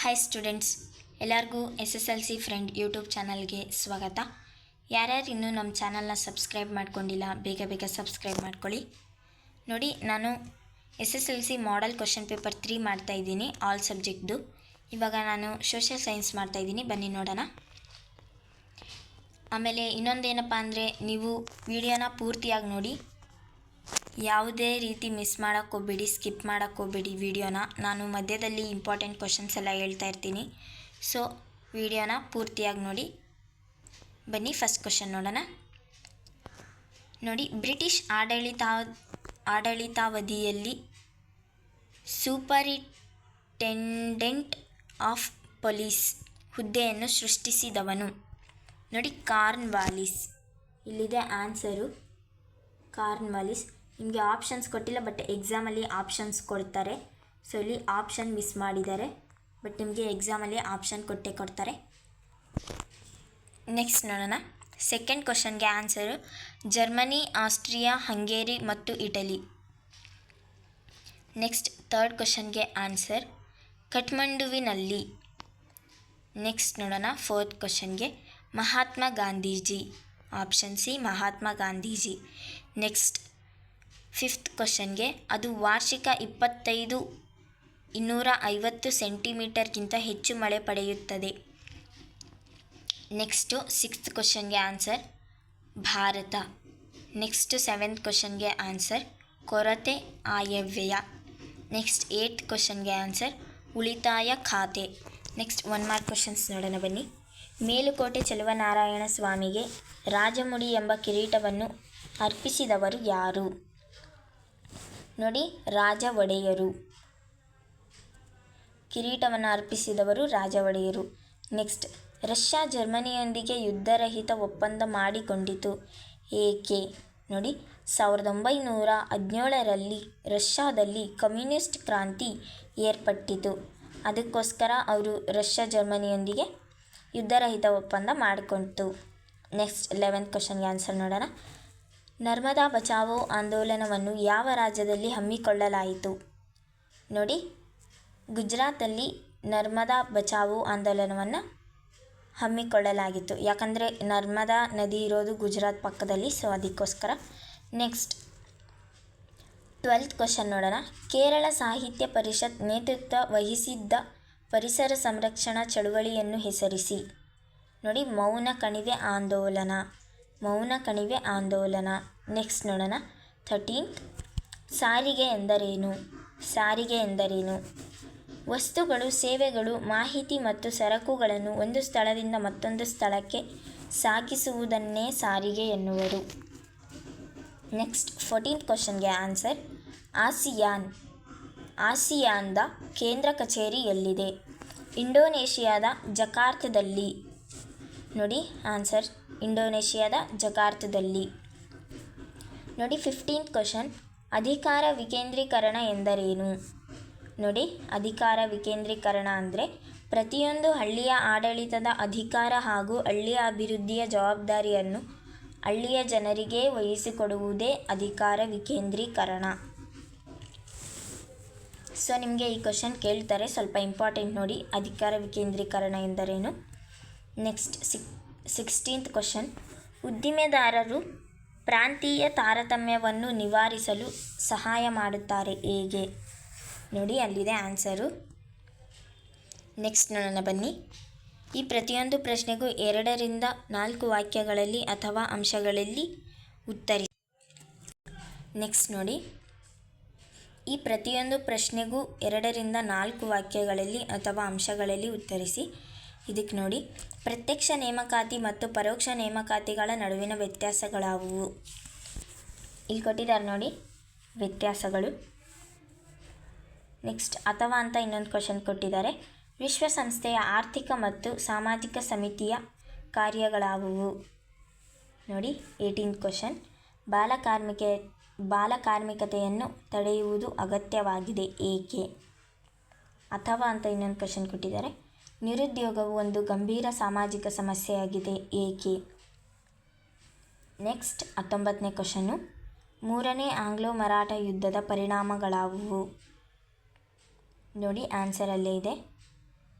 Hi students, ಎಲ್ಲರಿಗೂ SSLC friend YouTube ಚಾನಲ್ಗೆ ಸ್ವಾಗತ. ಯಾರ್ಯಾರು ಇನ್ನೂ ನಮ್ಮ ಚಾನಲ್ನ ಸಬ್ಸ್ಕ್ರೈಬ್ ಮಾಡ್ಕೊಂಡಿಲ್ಲ ಬೇಗ ಸಬ್ಸ್ಕ್ರೈಬ್ ಮಾಡ್ಕೊಳ್ಳಿ. ನೋಡಿ, ನಾನು SSLC ಮಾಡೆಲ್ ಕ್ವಶನ್ ಪೇಪರ್ 3 ಮಾಡ್ತಾಯಿದ್ದೀನಿ, ಆಲ್ ಸಬ್ಜೆಕ್ಟ್ದು. ಇವಾಗ ನಾನು ಸೋಷಿಯಲ್ ಸೈನ್ಸ್ ಮಾಡ್ತಾಯಿದ್ದೀನಿ, ಬನ್ನಿ ನೋಡೋಣ. ಆಮೇಲೆ ಇನ್ನೊಂದೇನಪ್ಪ ಅಂದರೆ, ನೀವು ವಿಡಿಯೋನ ಪೂರ್ತಿಯಾಗಿ ನೋಡಿ, ಯಾವುದೇ ರೀತಿ ಮಿಸ್ ಮಾಡೋಕ್ಕೆ ಹೋಗಬೇಡಿ, ಸ್ಕಿಪ್ ಮಾಡೋಕ್ಕೆ ಹೋಗಬೇಡಿ ವಿಡಿಯೋನ. ನಾನು ಮಧ್ಯದಲ್ಲಿ ಇಂಪಾರ್ಟೆಂಟ್ ಕ್ವಶನ್ಸ್ ಎಲ್ಲ ಹೇಳ್ತಾ ಇರ್ತೀನಿ, ಸೊ ವಿಡಿಯೋನ ಪೂರ್ತಿಯಾಗಿ ನೋಡಿ. ಬನ್ನಿ ಫಸ್ಟ್ ಕ್ವಶನ್ ನೋಡೋಣ. ನೋಡಿ, ಬ್ರಿಟಿಷ್ ಆಡಳಿತಾವಧಿಯಲ್ಲಿ ಸೂಪರಿಂಟೆಂಡೆಂಟ್ ಆಫ್ ಪೊಲೀಸ್ ಹುದ್ದೆಯನ್ನು ಸೃಷ್ಟಿಸಿದವನು. ನೋಡಿ, ಕಾರ್ನ್ವಾಲಿಸ್. ಇಲ್ಲಿದೆ ಆನ್ಸರು, ಕಾರ್ನ್ವಾಲಿಸ್. ನಿಮಗೆ ಆಪ್ಷನ್ಸ್ ಕೊಟ್ಟಿಲ್ಲ, ಬಟ್ ಎಕ್ಸಾಮಲ್ಲಿ ಆಪ್ಷನ್ಸ್ ಕೊಡ್ತಾರೆ. ಸೊ ಇಲ್ಲಿ ಆಪ್ಷನ್ ಮಿಸ್ ಮಾಡಿದ್ದಾರೆ, ಬಟ್ ನಿಮಗೆ ಎಕ್ಸಾಮಲ್ಲಿ ಆಪ್ಷನ್ ಕೊಟ್ಟೇ ಕೊಡ್ತಾರೆ. ನೆಕ್ಸ್ಟ್ ನೋಡೋಣ. ಸೆಕೆಂಡ್ ಕ್ವಶನ್ಗೆ ಆನ್ಸರು ಜರ್ಮನಿ, ಆಸ್ಟ್ರಿಯಾ, ಹಂಗೇರಿ ಮತ್ತು ಇಟಲಿ. ನೆಕ್ಸ್ಟ್ ಥರ್ಡ್ ಕ್ವಶನ್ಗೆ ಆನ್ಸರ್ ಕಠ್ಮಂಡುವಿನಲ್ಲಿ. ನೆಕ್ಸ್ಟ್ ನೋಡೋಣ. ಫೋರ್ತ್ ಕ್ವಶನ್ಗೆ Mahatma Gandhiji. Option c, Mahatma Gandhiji. Next fifth ಕ್ವಶನ್ಗೆ ಅದು ವಾರ್ಷಿಕ 250 ಸೆಂಟಿಮೀಟರ್ಗಿಂತ ಹೆಚ್ಚು ಮಳೆ ಪಡೆಯುತ್ತದೆ. ನೆಕ್ಸ್ಟು ಸಿಕ್ಸ್ತ್ ಕ್ವಶನ್ಗೆ ಆನ್ಸರ್ ಭಾರತ. ನೆಕ್ಸ್ಟ್ ಸೆವೆಂತ್ ಕ್ವಶನ್ಗೆ ಆನ್ಸರ್ ಕೊರತೆ ಆಯವ್ಯಯ. ನೆಕ್ಸ್ಟ್ ಏಯ್ತ್ ಕ್ವಶನ್ಗೆ ಆನ್ಸರ್ ಉಳಿತಾಯ ಖಾತೆ. ನೆಕ್ಸ್ಟ್ 1 ಮಾರ್ಕ್ ಕ್ವಶನ್ಸ್ ನೋಡೋಣ ಬನ್ನಿ. ಮೇಲುಕೋಟೆ ಚೆಲುವನಾರಾಯಣ ಸ್ವಾಮಿಗೆ ರಾಜಮುಡಿ ಎಂಬ ಕಿರೀಟವನ್ನು ಅರ್ಪಿಸಿದವರು ಯಾರು? ನೋಡಿ, ರಾಜ ಒಡೆಯರು. ಕಿರೀಟವನ್ನು ಅರ್ಪಿಸಿದವರು ರಾಜ ಒಡೆಯರು. ನೆಕ್ಸ್ಟ್, ರಷ್ಯಾ ಜರ್ಮನಿಯೊಂದಿಗೆ ಯುದ್ಧರಹಿತ ಒಪ್ಪಂದ ಮಾಡಿಕೊಂಡಿತು ಏಕೆ? ನೋಡಿ, 1917ರಲ್ಲಿ ರಷ್ಯಾದಲ್ಲಿ ಕಮ್ಯುನಿಸ್ಟ್ ಕ್ರಾಂತಿ ಏರ್ಪಟ್ಟಿತು. ಅದಕ್ಕೋಸ್ಕರ ಅವರು ರಷ್ಯಾ ಜರ್ಮನಿಯೊಂದಿಗೆ ಯುದ್ಧರಹಿತ ಒಪ್ಪಂದ ಮಾಡಿಕೊಂಡಿತು. ನೆಕ್ಸ್ಟ್ 11th ಕ್ವಶನ್ಗೆ ಆನ್ಸರ್ ನೋಡೋಣ. ನರ್ಮದಾ ಬಚಾವೋ ಆಂದೋಲನವನ್ನು ಯಾವ ರಾಜ್ಯದಲ್ಲಿ ಹಮ್ಮಿಕೊಳ್ಳಲಾಯಿತು? ನೋಡಿ, ಗುಜರಾತಲ್ಲಿ ನರ್ಮದಾ ಬಚಾವೋ ಆಂದೋಲನವನ್ನು ಹಮ್ಮಿಕೊಳ್ಳಲಾಗಿತ್ತು. ಯಾಕಂದರೆ ನರ್ಮದಾ ನದಿ ಇರೋದು ಗುಜರಾತ್ ಪಕ್ಕದಲ್ಲಿ, ಸೊ ಅದಕ್ಕೋಸ್ಕರ. ನೆಕ್ಸ್ಟ್ 12th ಕ್ವಶನ್ ನೋಡೋಣ. ಕೇರಳ ಸಾಹಿತ್ಯ ಪರಿಷತ್ ನೇತೃತ್ವ ವಹಿಸಿದ್ದ ಪರಿಸರ ಸಂರಕ್ಷಣಾ ಚಳುವಳಿಯನ್ನು ಹೆಸರಿಸಿ. ನೋಡಿ, ಮೌನ ಕಣಿವೆ ಆಂದೋಲನ. ಮೌನ ಕಣಿವೆ ಆಂದೋಲನ. ನೆಕ್ಸ್ಟ್ ನೋಡೋಣ. 13th, ಸಾರಿಗೆ ಎಂದರೇನು? ಸಾರಿಗೆ ಎಂದರೇನು? ವಸ್ತುಗಳು, ಸೇವೆಗಳು, ಮಾಹಿತಿ ಮತ್ತು ಸರಕುಗಳನ್ನು ಒಂದು ಸ್ಥಳದಿಂದ ಮತ್ತೊಂದು ಸ್ಥಳಕ್ಕೆ ಸಾಗಿಸುವುದನ್ನೇ ಸಾರಿಗೆ ಎನ್ನುವರು. ನೆಕ್ಸ್ಟ್ 14th ಕ್ವಶನ್ಗೆ ಆನ್ಸರ್ ಆಸಿಯಾನ್. ಆಸಿಯಾನ್ದ ಕೇಂದ್ರ ಕಚೇರಿ ಎಲ್ಲಿದೆ? ಇಂಡೋನೇಷಿಯಾದ ಜಕಾರ್ತದಲ್ಲಿ. ನೋಡಿ, ಆನ್ಸರ್ ಇಂಡೋನೇಷಿಯಾದ ಜಕಾರ್ತದಲ್ಲಿ. ನೋಡಿ, 15th ಕ್ವಶನ್ ಅಧಿಕಾರ ವಿಕೇಂದ್ರೀಕರಣ ಎಂದರೇನು? ನೋಡಿ, ಅಧಿಕಾರ ವಿಕೇಂದ್ರೀಕರಣ ಅಂದರೆ ಪ್ರತಿಯೊಂದು ಹಳ್ಳಿಯ ಆಡಳಿತದ ಅಧಿಕಾರ ಹಾಗೂ ಹಳ್ಳಿಯ ಅಭಿವೃದ್ಧಿಯ ಜವಾಬ್ದಾರಿಯನ್ನು ಹಳ್ಳಿಯ ಜನರಿಗೆ ವಹಿಸಿಕೊಡುವುದೇ ಅಧಿಕಾರ ವಿಕೇಂದ್ರೀಕರಣ. ಸೊ ನಿಮಗೆ ಈ ಕ್ವಶನ್ ಕೇಳ್ತಾರೆ, ಸ್ವಲ್ಪ ಇಂಪಾರ್ಟೆಂಟ್ ನೋಡಿ, ಅಧಿಕಾರ ವಿಕೇಂದ್ರೀಕರಣ ಎಂದರೇನು. ನೆಕ್ಸ್ಟ್ 16th ಕ್ವಶನ್ ಉದ್ದಿಮೆದಾರರು ಪ್ರಾಂತೀಯ ತಾರತಮ್ಯವನ್ನು ನಿವಾರಿಸಲು ಸಹಾಯ ಮಾಡುತ್ತಾರೆ ಹೇಗೆ? ನೋಡಿ, ಅಲ್ಲಿದೆ ಆನ್ಸರು. ನೆಕ್ಸ್ಟ್ ನೋಡೋಣ ಬನ್ನಿ. ಈ ಪ್ರತಿಯೊಂದು ಪ್ರಶ್ನೆಗೂ 2 ರಿಂದ 4 ವಾಕ್ಯಗಳಲ್ಲಿ ಅಥವಾ ಅಂಶಗಳಲ್ಲಿ ಉತ್ತರಿಸಿ. ನೆಕ್ಸ್ಟ್ ನೋಡಿ, ಈ ಪ್ರತಿಯೊಂದು ಪ್ರಶ್ನೆಗೂ 2 ರಿಂದ 4 ವಾಕ್ಯಗಳಲ್ಲಿ ಅಥವಾ ಅಂಶಗಳಲ್ಲಿ ಉತ್ತರಿಸಿ. ಇದಕ್ಕೆ ನೋಡಿ, ಪ್ರತ್ಯಕ್ಷ ನೇಮಕಾತಿ ಮತ್ತು ಪರೋಕ್ಷ ನೇಮಕಾತಿಗಳ ನಡುವಿನ ವ್ಯತ್ಯಾಸಗಳಾವುವು? ಇಲ್ಲಿ ಕೊಟ್ಟಿದ್ದಾರೆ ನೋಡಿ ವ್ಯತ್ಯಾಸಗಳು. ನೆಕ್ಸ್ಟ್ ಅಥವಾ ಅಂತ ಇನ್ನೊಂದು ಕ್ವಶನ್ ಕೊಟ್ಟಿದ್ದಾರೆ. ವಿಶ್ವಸಂಸ್ಥೆಯ ಆರ್ಥಿಕ ಮತ್ತು ಸಾಮಾಜಿಕ ಸಮಿತಿಯ ಕಾರ್ಯಗಳಾವುವು? ನೋಡಿ, 18th ಕ್ವಶನ್ ಬಾಲಕಾರ್ಮಿಕತೆಯನ್ನು ತಡೆಯುವುದು ಅಗತ್ಯವಾಗಿದೆ ಏಕೆ? ಅಥವಾ ಅಂತ ಇನ್ನೊಂದು ಕ್ವಶನ್ ಕೊಟ್ಟಿದ್ದಾರೆ. ನಿರುದ್ಯೋಗವು ಒಂದು ಗಂಭೀರ ಸಾಮಾಜಿಕ ಸಮಸ್ಯೆಯಾಗಿದೆ ಏಕೆ? ನೆಕ್ಸ್ಟ್ 19ನೇ ಕ್ವಶನ್ನು ಮೂರನೇ ಆಂಗ್ಲೋ ಮರಾಠ ಯುದ್ಧದ ಪರಿಣಾಮಗಳಾವುವು? ನೋಡಿ, ಆನ್ಸರ್ ಅಲ್ಲೇ ಇದೆ.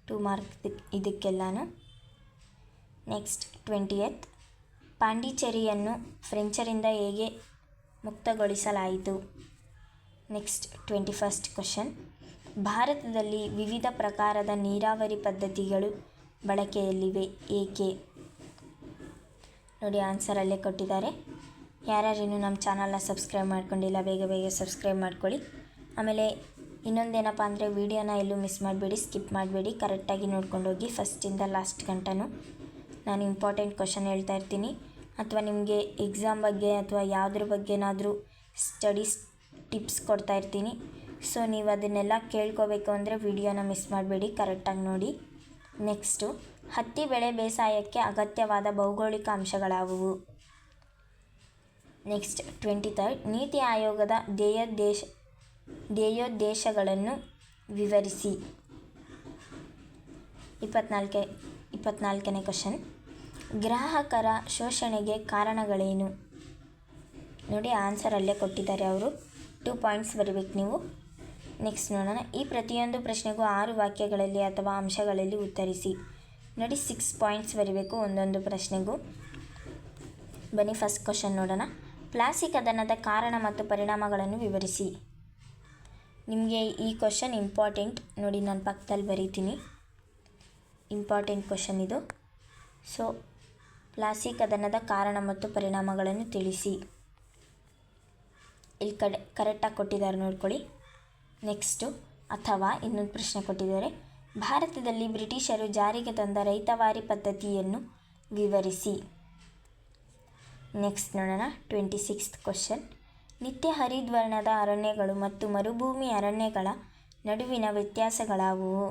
2 ಮಾರ್ಕ್ ಇದಕ್ಕೆಲ್ಲನೂ. ನೆಕ್ಸ್ಟ್ 20th, ಪಾಂಡಿಚೇರಿಯನ್ನು ಫ್ರೆಂಚರಿಂದ ಹೇಗೆ ಮುಕ್ತಗೊಳಿಸಲಾಯಿತು? ನೆಕ್ಸ್ಟ್ 21st ಕ್ವಶನ್, ಭಾರತದಲ್ಲಿ ವಿವಿಧ ಪ್ರಕಾರದ ನೀರಾವರಿ ಪದ್ಧತಿಗಳು ಬಳಕೆಯಲ್ಲಿವೆ, ಏಕೆ? ನೋಡಿ ಆನ್ಸರ್ ಅಲ್ಲೇ ಕೊಟ್ಟಿದ್ದಾರೆ. ಯಾರ್ಯಾರಿನ್ನೂ ನಮ್ಮ ಚಾನಲ್ನ ಸಬ್ಸ್ಕ್ರೈಬ್ ಮಾಡ್ಕೊಂಡಿಲ್ಲ ಬೇಗ ಬೇಗ ಸಬ್ಸ್ಕ್ರೈಬ್ ಮಾಡ್ಕೊಳ್ಳಿ. ಆಮೇಲೆ ಇನ್ನೊಂದೇನಪ್ಪ ಅಂದರೆ ವೀಡಿಯೋನ ಎಲ್ಲೂ ಮಿಸ್ ಮಾಡಬೇಡಿ, ಸ್ಕಿಪ್ ಮಾಡಬೇಡಿ, ಕರೆಕ್ಟಾಗಿ ನೋಡ್ಕೊಂಡೋಗಿ ಫಸ್ಟಿಂದ ಲಾಸ್ಟ್ ಗಂಟನೂ ನಾನು ಇಂಪಾರ್ಟೆಂಟ್ ಕ್ವಶನ್ ಹೇಳ್ತಾ ಇರ್ತೀನಿ, ಅಥವಾ ನಿಮಗೆ ಎಕ್ಸಾಮ್ ಬಗ್ಗೆ ಅಥವಾ ಯಾವುದ್ರ ಬಗ್ಗೆನಾದರೂ ಸ್ಟಡೀಸ್ ಟಿಪ್ಸ್ ಕೊಡ್ತಾ ಇರ್ತೀನಿ. ಸೊ ನೀವು ಅದನ್ನೆಲ್ಲ ಕೇಳ್ಕೋಬೇಕು ಅಂದರೆ ವಿಡಿಯೋನ ಮಿಸ್ ಮಾಡಬೇಡಿ, ಕರೆಕ್ಟಾಗಿ ನೋಡಿ. ನೆಕ್ಸ್ಟು, ಹತ್ತಿ ಬೆಳೆ ಬೇಸಾಯಕ್ಕೆ ಅಗತ್ಯವಾದ ಭೌಗೋಳಿಕ ಅಂಶಗಳಾವುವು? ನೆಕ್ಸ್ಟ್ 23rd, ನೀತಿ ಆಯೋಗದ ಧ್ಯೇಯೋದ್ದೇಶಗಳನ್ನು ವಿವರಿಸಿ. 24ನೇ ಕ್ವಶನ್, ಗ್ರಾಹಕರ ಶೋಷಣೆಗೆ ಕಾರಣಗಳೇನು? ನೋಡಿ ಆನ್ಸರ್ ಅಲ್ಲೇ ಕೊಟ್ಟಿದ್ದಾರೆ, ಅವರು 2 ಪಾಯಿಂಟ್ಸ್ ಬರೀಬೇಕು ನೀವು. ನೆಕ್ಸ್ಟ್ ನೋಡೋಣ, ಈ ಪ್ರತಿಯೊಂದು ಪ್ರಶ್ನೆಗೂ 6 ವಾಕ್ಯಗಳಲ್ಲಿ ಅಥವಾ ಅಂಶಗಳಲ್ಲಿ ಉತ್ತರಿಸಿ. ನೋಡಿ 6 ಪಾಯಿಂಟ್ಸ್ ಬರೀಬೇಕು ಒಂದೊಂದು ಪ್ರಶ್ನೆಗೂ. ಬನ್ನಿ ಫಸ್ಟ್ ಕ್ವಶನ್ ನೋಡೋಣ. ಪ್ಲಾಸ್ಟಿಕ್ ಕದನದ ಕಾರಣ ಮತ್ತು ಪರಿಣಾಮಗಳನ್ನು ವಿವರಿಸಿ. ನಿಮಗೆ ಈ ಕ್ವಶನ್ ಇಂಪಾರ್ಟೆಂಟ್, ನೋಡಿ ನಾನು ಪಕ್ಕದಲ್ಲಿ ಬರೀತೀನಿ, ಇಂಪಾರ್ಟೆಂಟ್ ಕ್ವಶನ್ ಇದು. ಸೊ ಪ್ಲಾಸ್ಟಿಕ್ ಕದನದ ಕಾರಣ ಮತ್ತು ಪರಿಣಾಮಗಳನ್ನು ತಿಳಿಸಿ. ಇಲ್ಲಿ ಕರೆಕ್ಟಾಗಿ ಕೊಟ್ಟಿದ್ದಾರೆ ನೋಡ್ಕೊಳ್ಳಿ. ನೆಕ್ಸ್ಟು, ಅಥವಾ ಇನ್ನೊಂದು ಪ್ರಶ್ನೆ ಕೊಟ್ಟಿದ್ದಾರೆ, ಭಾರತದಲ್ಲಿ ಬ್ರಿಟಿಷರು ಜಾರಿಗೆ ತಂದ ರೈತವಾರಿ ಪದ್ಧತಿಯನ್ನು ವಿವರಿಸಿ. ನೆಕ್ಸ್ಟ್ ನೋಡೋಣ 26th ಕ್ವಶನ್, ನಿತ್ಯ ಹರಿದ್ವರ್ಣದ ಅರಣ್ಯಗಳು ಮತ್ತು ಮರುಭೂಮಿ ಅರಣ್ಯಗಳ ನಡುವಿನ ವ್ಯತ್ಯಾಸಗಳಾವುವು?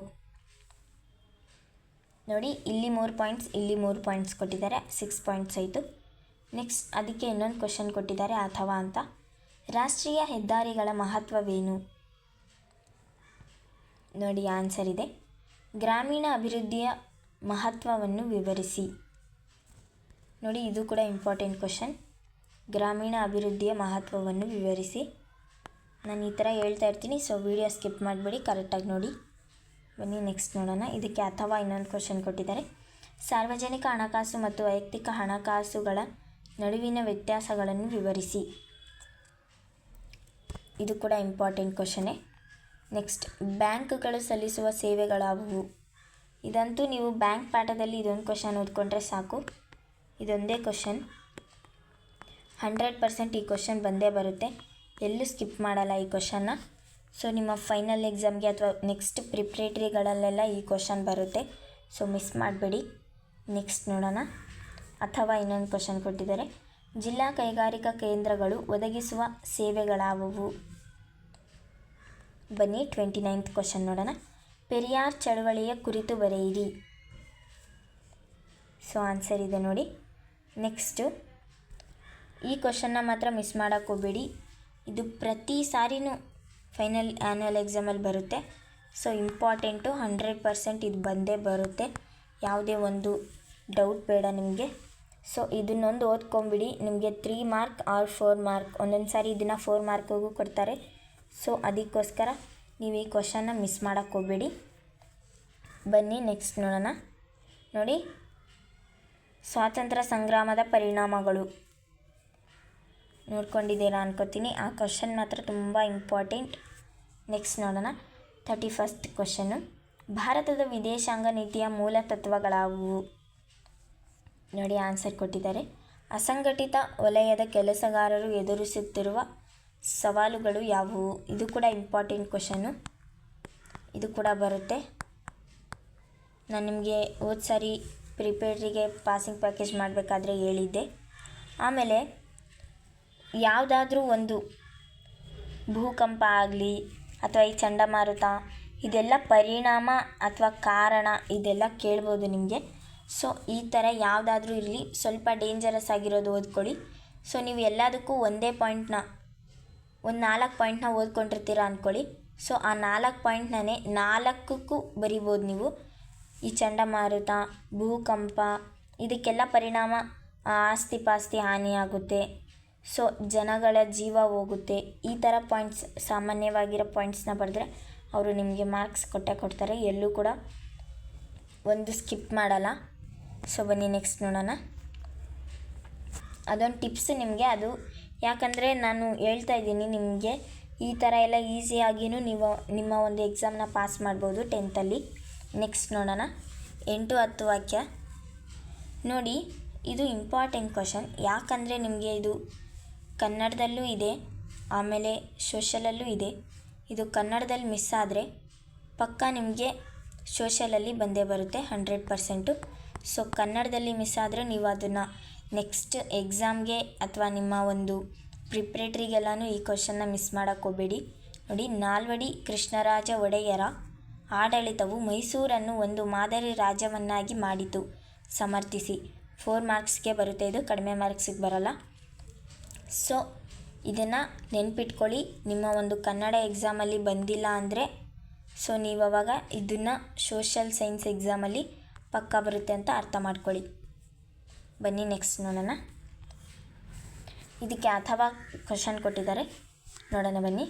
ನೋಡಿ ಇಲ್ಲಿ 3 ಪಾಯಿಂಟ್ಸ್, ಇಲ್ಲಿ 3 ಪಾಯಿಂಟ್ಸ್ ಕೊಟ್ಟಿದ್ದಾರೆ, 6 ಪಾಯಿಂಟ್ಸ್ ಆಯಿತು. ನೆಕ್ಸ್ಟ್ ಅದಕ್ಕೆ ಇನ್ನೊಂದು ಕ್ವಶನ್ ಕೊಟ್ಟಿದ್ದಾರೆ, ಅಥವಾ ಅಂತ. ರಾಷ್ಟ್ರೀಯ ಹೆದ್ದಾರಿಗಳ ಮಹತ್ವವೇನು? ನೋಡಿ ಆನ್ಸರ್ ಇದೆ, ಗ್ರಾಮೀಣ ಅಭಿವೃದ್ಧಿಯ ಮಹತ್ವವನ್ನು ವಿವರಿಸಿ. ನೋಡಿ ಇದು ಕೂಡ ಇಂಪಾರ್ಟೆಂಟ್ ಕ್ವಶನ್, ಗ್ರಾಮೀಣ ಅಭಿವೃದ್ಧಿಯ ಮಹತ್ವವನ್ನು ವಿವರಿಸಿ. ನಾನು ಈ ಥರ ಹೇಳ್ತಾ ಇರ್ತೀನಿ, ಸೊ ವಿಡಿಯೋ ಸ್ಕಿಪ್ ಮಾಡಬೇಡಿ, ಕರೆಕ್ಟಾಗಿ ನೋಡಿ. ಬನ್ನಿ ನೆಕ್ಸ್ಟ್ ನೋಡೋಣ. ಇದಕ್ಕೆ ಅಥವಾ ಇನ್ನೊಂದು ಕ್ವಶನ್ ಕೊಟ್ಟಿದ್ದಾರೆ, ಸಾರ್ವಜನಿಕ ಹಣಕಾಸು ಮತ್ತು ವೈಯಕ್ತಿಕ ಹಣಕಾಸುಗಳ ನಡುವಿನ ವ್ಯತ್ಯಾಸಗಳನ್ನು ವಿವರಿಸಿ. ಇದು ಕೂಡ ಇಂಪಾರ್ಟೆಂಟ್ ಕ್ವಶನ್ನೇ. ನೆಕ್ಸ್ಟ್, ಬ್ಯಾಂಕ್ಗಳು ಸಲ್ಲಿಸುವ ಸೇವೆಗಳಾವುವು? ಇದಂತೂ ನೀವು ಬ್ಯಾಂಕ್ ಪಾಠದಲ್ಲಿ ಇದೊಂದು ಕ್ವಶನ್ ಓದ್ಕೊಂಡ್ರೆ ಸಾಕು, ಇದೊಂದೇ ಕ್ವಶನ್, 100% ಈ ಕ್ವಶನ್ ಬಂದೇ ಬರುತ್ತೆ, ಎಲ್ಲೂ ಸ್ಕಿಪ್ ಮಾಡಲ್ಲ ಈ ಕ್ವಶನ್ನ. ಸೊ ನಿಮ್ಮ ಫೈನಲ್ ಎಕ್ಸಾಮ್ಗೆ ಅಥವಾ ನೆಕ್ಸ್ಟ್ ಪ್ರಿಪ್ರೇಟರಿಗಳಲ್ಲೆಲ್ಲ ಈ ಕ್ವಶನ್ ಬರುತ್ತೆ, ಸೊ ಮಿಸ್ ಮಾಡಬೇಡಿ. ನೆಕ್ಸ್ಟ್ ನೋಡೋಣ, ಅಥವಾ ಇನ್ನೊಂದು ಕ್ವಶನ್ ಕೊಟ್ಟಿದ್ದಾರೆ, ಜಿಲ್ಲಾ ಕೈಗಾರಿಕಾ ಕೇಂದ್ರಗಳು ಒದಗಿಸುವ ಸೇವೆಗಳಾವುವು? ಬನ್ನಿ 29th ಕ್ವಶನ್ ನೋಡೋಣ, ಪೆರಿಯಾರ್ ಚಳವಳಿಯ ಕುರಿತು ಬರೆಯಿರಿ. ಸೊ ಆನ್ಸರ್ ಇದೆ ನೋಡಿ. ನೆಕ್ಸ್ಟು, ಈ ಕ್ವಶನ್ನ ಮಾತ್ರ ಮಿಸ್ ಮಾಡೋಕ್ಕೆ ಹೋಗಬೇಡಿ, ಇದು ಪ್ರತಿ ಸಾರಿನೂ ಫೈನಲ್ ಆ್ಯನ್ಯುವಲ್ ಎಕ್ಸಾಮಲ್ಲಿ ಬರುತ್ತೆ, ಸೊ ಇಂಪಾರ್ಟೆಂಟು, 100% ಇದು ಬಂದೇ ಬರುತ್ತೆ, ಯಾವುದೇ ಒಂದು ಡೌಟ್ ಬೇಡ ನಿಮಗೆ. ಸೊ ಇದನ್ನೊಂದು ಓದ್ಕೊಂಬಿಡಿ, ನಿಮಗೆ 3 ಮಾರ್ಕ್ ಆರ್ 4 ಮಾರ್ಕ್, ಒಂದೊಂದು ಸಾರಿ ಇದನ್ನು 4 ಮಾರ್ಕಿಗೂ ಕೊಡ್ತಾರೆ, ಸೊ ಅದಕ್ಕೋಸ್ಕರ ನೀವು ಈ ಕ್ವಶನ್ನ ಮಿಸ್ ಮಾಡೋಕ್ಕೆ ಹೋಗಬೇಡಿ. ಬನ್ನಿ ನೆಕ್ಸ್ಟ್ ನೋಡೋಣ. ನೋಡಿ, ಸ್ವಾತಂತ್ರ್ಯ ಸಂಗ್ರಾಮದ ಪರಿಣಾಮಗಳು ನೋಡ್ಕೊಂಡಿದ್ದೀರಾ ಅನ್ಕೋತೀನಿ, ಆ ಕ್ವಶನ್ ಮಾತ್ರ ತುಂಬ ಇಂಪಾರ್ಟೆಂಟ್. ನೆಕ್ಸ್ಟ್ ನೋಡೋಣ 31st ಕ್ವಶನ್ನು, ಭಾರತದ ವಿದೇಶಾಂಗ ನೀತಿಯ ಮೂಲ ತತ್ವಗಳಾವುವು? ನೋಡಿ ಆನ್ಸರ್ ಕೊಟ್ಟಿದ್ದಾರೆ, ಅಸಂಘಟಿತ ವಲಯದ ಕೆಲಸಗಾರರು ಎದುರಿಸುತ್ತಿರುವ ಸವಾಲುಗಳು ಯಾವುವು? ಇದು ಕೂಡ ಇಂಪಾರ್ಟೆಂಟ್ ಕ್ವಶನ್ನು, ಇದು ಕೂಡ ಬರುತ್ತೆ. ನಾನು ನಿಮಗೆ ಹೋದ ಸಾರಿ ಪ್ರಿಪೇರ್ರಿಗೆ ಪಾಸಿಂಗ್ ಪ್ಯಾಕೇಜ್ ಮಾಡಬೇಕಾದ್ರೆ ಹೇಳಿದ್ದೆ. ಆಮೇಲೆ ಯಾವುದಾದ್ರೂ ಒಂದು ಭೂಕಂಪ ಆಗಲಿ ಅಥವಾ ಈ ಚಂಡಮಾರುತ, ಇದೆಲ್ಲ ಪರಿಣಾಮ ಅಥವಾ ಕಾರಣ ಇದೆಲ್ಲ ಕೇಳ್ಬೋದು ನಿಮಗೆ. ಸೊ ಈ ಥರ ಯಾವುದಾದ್ರೂ ಇರಲಿ, ಸ್ವಲ್ಪ ಡೇಂಜರಸ್ ಆಗಿರೋದು ಓದ್ಕೊಳ್ಳಿ. ಸೊ ನೀವು ಎಲ್ಲದಕ್ಕೂ ಒಂದೇ ಪಾಯಿಂಟ್ನ, ಒಂದು 4 ಪಾಯಿಂಟ್ನ ಓದ್ಕೊಂಡಿರ್ತೀರ ಅಂದ್ಕೊಳ್ಳಿ. ಸೊ ಆ 4 ಪಾಯಿಂಟ್ನೇ 4ಕ್ಕೂ ಬರಿಬೋದು ನೀವು. ಈ ಚಂಡಮಾರುತ, ಭೂಕಂಪ, ಇದಕ್ಕೆಲ್ಲ ಪರಿಣಾಮ ಆಸ್ತಿ ಪಾಸ್ತಿ ಹಾನಿಯಾಗುತ್ತೆ, ಸೊ ಜನಗಳ ಜೀವ ಹೋಗುತ್ತೆ, ಈ ಥರ ಪಾಯಿಂಟ್ಸ್, ಸಾಮಾನ್ಯವಾಗಿರೋ ಪಾಯಿಂಟ್ಸ್ನ ಬರೆದ್ರೆ ಅವರು ನಿಮಗೆ ಮಾರ್ಕ್ಸ್ ಕೊಟ್ಟೇ ಕೊಡ್ತಾರೆ, ಎಲ್ಲೂ ಕೂಡ ಒಂದು ಸ್ಕಿಪ್ ಮಾಡಲ್ಲ. ಸೊ ಬನ್ನಿ ನೆಕ್ಸ್ಟ್ ನೋಡೋಣ. ಅದೊಂದು ಟಿಪ್ಸ್ ನಿಮಗೆ, ಅದು ಯಾಕಂದರೆ ನಾನು ಹೇಳ್ತಾ ಇದ್ದೀನಿ ನಿಮಗೆ ಈ ಥರ ಎಲ್ಲ ಈಸಿಯಾಗಿಯೂ ನೀವು ನಿಮ್ಮ ಒಂದು ಎಕ್ಸಾಮ್ನ ಪಾಸ್ ಮಾಡ್ಬೋದು 10th. ನೆಕ್ಸ್ಟ್ ನೋಡೋಣ. 8-10 ವಾಕ್ಯ ನೋಡಿ. ಇದು ಇಂಪಾರ್ಟೆಂಟ್ ಕ್ವಶನ್, ಯಾಕಂದರೆ ನಿಮಗೆ ಇದು ಕನ್ನಡದಲ್ಲೂ ಇದೆ, ಆಮೇಲೆ ಸೋಷಲಲ್ಲೂ ಇದೆ. ಇದು ಕನ್ನಡದಲ್ಲಿ ಮಿಸ್ ಆದರೆ ಪಕ್ಕ ನಿಮಗೆ ಸೋಷಲಲ್ಲಿ ಬಂದೇ ಬರುತ್ತೆ 100%. ಸೊ ಕನ್ನಡದಲ್ಲಿ ಮಿಸ್ ಆದರೆ ನೀವು ಅದನ್ನು ನೆಕ್ಸ್ಟ್ ಎಕ್ಸಾಮ್ಗೆ ಅಥವಾ ನಿಮ್ಮ ಒಂದು ಪ್ರಿಪ್ರೇಟ್ರಿಗೆಲ್ಲನೂ ಈ ಕ್ವಶನ್ನ ಮಿಸ್ ಮಾಡೋಕ್ಕೆ ಹೋಗಬೇಡಿ. ನೋಡಿ, ನಾಲ್ವಡಿ ಕೃಷ್ಣರಾಜ ಒಡೆಯರ ಆಡಳಿತವು ಮೈಸೂರನ್ನು ಒಂದು ಮಾದರಿ ರಾಜ್ಯವನ್ನಾಗಿ ಮಾಡಿತು, ಸಮರ್ಥಿಸಿ. 4 ಮಾರ್ಕ್ಸ್ಗೆ ಬರುತ್ತೆ, ಇದು ಕಡಿಮೆ ಮಾರ್ಕ್ಸಿಗೆ ಬರಲ್ಲ. ಸೊ ಇದನ್ನು ನೆನ್ಪಿಟ್ಕೊಳ್ಳಿ. ನಿಮ್ಮ ಒಂದು ಕನ್ನಡ ಎಕ್ಸಾಮಲ್ಲಿ ಬಂದಿಲ್ಲ ಅಂದರೆ ಸೊ ನೀವು ಅವಾಗ ಇದನ್ನು ಸೋಷಲ್ ಸೈನ್ಸ್ ಎಕ್ಸಾಮಲ್ಲಿ ಪಕ್ಕ ಬರುತ್ತೆ ಅಂತ ಅರ್ಥ ಮಾಡ್ಕೊಳ್ಳಿ. ಬನ್ನಿ ನೆಕ್ಸ್ಟ್ ನೋಡೋಣ. ಇದಕ್ಕೆ ಅಥವಾ ಕ್ವಶನ್ ಕೊಟ್ಟಿದ್ದಾರೆ, ನೋಡೋಣ ಬನ್ನಿ.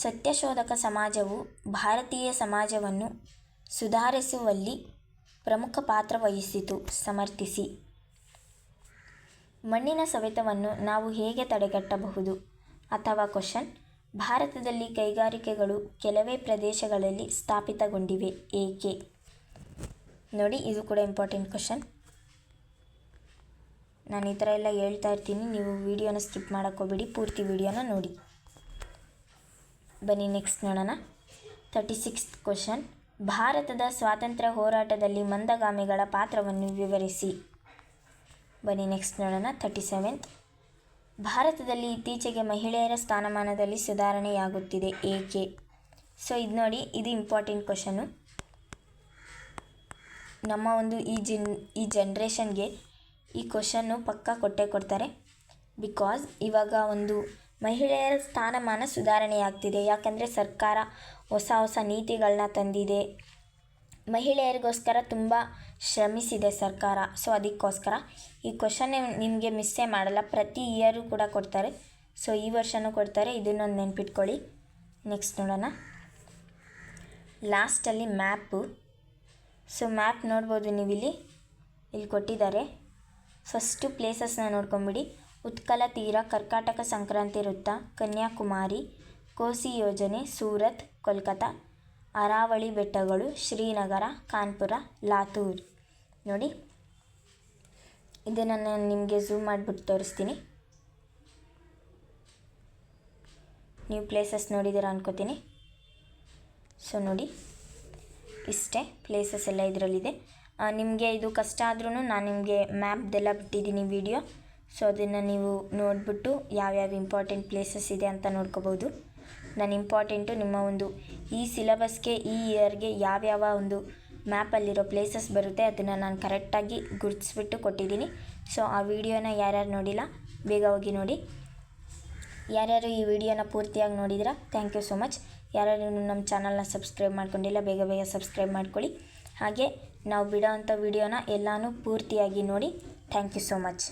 ಸತ್ಯಶೋಧಕ ಸಮಾಜವು ಭಾರತೀಯ ಸಮಾಜವನ್ನು ಸುಧಾರಿಸುವಲ್ಲಿ ಪ್ರಮುಖ ಪಾತ್ರ ವಹಿಸಿತು, ಸಮರ್ಥಿಸಿ. ಮಣ್ಣಿನ ಸವೆತವನ್ನು ನಾವು ಹೇಗೆ ತಡೆಗಟ್ಟಬಹುದು? ಅಥವಾ ಕ್ವಶನ್, ಭಾರತದಲ್ಲಿ ಕೈಗಾರಿಕೆಗಳು ಕೆಲವೇ ಪ್ರದೇಶಗಳಲ್ಲಿ ಸ್ಥಾಪಿತಗೊಂಡಿವೆ, ಏಕೆ? ನೋಡಿ, ಇದು ಕೂಡ ಇಂಪಾರ್ಟೆಂಟ್ ಕ್ವಶನ್. ನಾನು ಈ ಥರ ಎಲ್ಲ ಹೇಳ್ತಾ ಇರ್ತೀನಿ, ನೀವು ವಿಡಿಯೋನ ಸ್ಕಿಪ್ ಮಾಡೋಕ್ಕೆ ಹೋಗಬೇಡಿ, ಪೂರ್ತಿ ವಿಡಿಯೋನ ನೋಡಿ. ಬನ್ನಿ ನೆಕ್ಸ್ಟ್ ನೋಡೋಣ. 36th ಕ್ವಶನ್, ಭಾರತದ ಸ್ವಾತಂತ್ರ್ಯ ಹೋರಾಟದಲ್ಲಿ ಮಂದಗಾಮಿಗಳ ಪಾತ್ರವನ್ನು ವಿವರಿಸಿ. ಬನ್ನಿ ನೆಕ್ಸ್ಟ್ ನೋಡೋಣ. 37th, ಭಾರತದಲ್ಲಿ ಇತ್ತೀಚೆಗೆ ಮಹಿಳೆಯರ ಸ್ಥಾನಮಾನದಲ್ಲಿ ಸುಧಾರಣೆಯಾಗುತ್ತಿದೆ, ಏಕೆ? ಸೊ ಇದು ನೋಡಿ, ಇದು ಇಂಪಾರ್ಟೆಂಟ್ ಕ್ವಶನು. ನಮ್ಮ ಒಂದು ಈ ಜನ್ರೇಷನ್ಗೆ ಈ ಕ್ವಶನ್ನು ಪಕ್ಕ ಕೊಡ್ತಾರೆ. ಬಿಕಾಸ್ ಇವಾಗ ಒಂದು ಮಹಿಳೆಯರ ಸ್ಥಾನಮಾನ ಸುಧಾರಣೆಯಾಗ್ತಿದೆ, ಯಾಕಂದರೆ ಸರ್ಕಾರ ಹೊಸ ನೀತಿಗಳನ್ನ ತಂದಿದೆ, ಮಹಿಳೆಯರಿಗೋಸ್ಕರ ತುಂಬ ಶ್ರಮಿಸಿದೆ ಸರ್ಕಾರ. ಸೊ ಅದಕ್ಕೋಸ್ಕರ ಈ ಕ್ವಶನ್ ನಿಮಗೆ ಮಿಸ್ಸೇ ಮಾಡಲ್ಲ, ಪ್ರತಿ ಇಯರು ಕೂಡ ಕೊಡ್ತಾರೆ. ಸೊ ಈ ವರ್ಷವೂ ಕೊಡ್ತಾರೆ, ಇದನ್ನೊಂದು ನೆನ್ಪಿಟ್ಕೊಳ್ಳಿ. ನೆಕ್ಸ್ಟ್ ನೋಡೋಣ. ಲಾಸ್ಟಲ್ಲಿ ಮ್ಯಾಪು. ಸೊ ಮ್ಯಾಪ್ ನೋಡ್ಬೋದು ನೀವು, ಇಲ್ಲಿ ಕೊಟ್ಟಿದ್ದಾರೆ. ಫಸ್ಟು ಪ್ಲೇಸಸ್ನ ನೋಡ್ಕೊಂಬಿಡಿ. ಉತ್ಕಲ ತೀರ, ಕರ್ಕಾಟಕ ಸಂಕ್ರಾಂತಿ ವೃತ್ತ, ಕನ್ಯಾಕುಮಾರಿ, ಕೋಸಿ ಯೋಜನೆ, ಸೂರತ್, ಕೋಲ್ಕತ್ತಾ, ಅರಾವಳಿ ಬೆಟ್ಟಗಳು, ಶ್ರೀನಗರ, ಕಾನ್ಪುರ, ಲಾತೂರ್. ನೋಡಿ, ಇದನ್ನು ನಾನು ನಿಮಗೆ ಝೂಮ್ ಮಾಡಿಬಿಟ್ಟು ತೋರಿಸ್ತೀನಿ. ನೀವು ಪ್ಲೇಸಸ್ ನೋಡಿದ್ದೀರಾ ಅನ್ಕೋತೀನಿ. ಸೊ ನೋಡಿ, ಇಷ್ಟೇ ಪ್ಲೇಸಸ್ ಎಲ್ಲ ಇದರಲ್ಲಿದೆ. ನಿಮಗೆ ಇದು ಕಷ್ಟ ಆದ್ರೂ ನಾನು ನಿಮಗೆ ಮ್ಯಾಪ್ದೆಲ್ಲ ಬಿಟ್ಟಿದ್ದೀನಿ ವಿಡಿಯೋ. ಸೊ ಅದನ್ನು ನೀವು ನೋಡಿಬಿಟ್ಟು ಯಾವ್ಯಾವ ಇಂಪಾರ್ಟೆಂಟ್ ಪ್ಲೇಸಸ್ ಇದೆ ಅಂತ ನೋಡ್ಕೋಬೋದು. ನಾನು ಇಂಪಾರ್ಟೆಂಟು ನಿಮ್ಮ ಒಂದು ಈ ಸಿಲೆಬಸ್ಗೆ, ಈ ಇಯರ್ಗೆ ಯಾವ್ಯಾವ ಒಂದು ಮ್ಯಾಪಲ್ಲಿರೋ ಪ್ಲೇಸಸ್ ಬರುತ್ತೆ ಅದನ್ನು ನಾನು ಕರೆಕ್ಟಾಗಿ ಗುರುತಿಸ್ಬಿಟ್ಟು ಕೊಟ್ಟಿದ್ದೀನಿ. ಸೊ ಆ ವಿಡಿಯೋನ ಯಾರ್ಯಾರು ನೋಡಿಲ್ಲ ಬೇಗ ಹೋಗಿ ನೋಡಿ. ಯಾರ್ಯಾರು ಈ ವಿಡಿಯೋನ ಪೂರ್ತಿಯಾಗಿ ನೋಡಿದಿರಾ, ಥ್ಯಾಂಕ್ ಯು ಸೋ ಮಚ್. ಯಾರ್ಯಾರು ನಮ್ಮ ಚಾನಲ್ನ ಸಬ್ಸ್ಕ್ರೈಬ್ ಮಾಡ್ಕೊಂಡಿಲ್ಲ ಬೇಗ ಸಬ್ಸ್ಕ್ರೈಬ್ ಮಾಡ್ಕೊಳ್ಳಿ. ಹಾಗೆ ನಾವು ಬಿಡೋ ಅಂಥ ವಿಡಿಯೋನ ಎಲ್ಲನೂ ಪೂರ್ತಿಯಾಗಿ ನೋಡಿ. Thank you so much.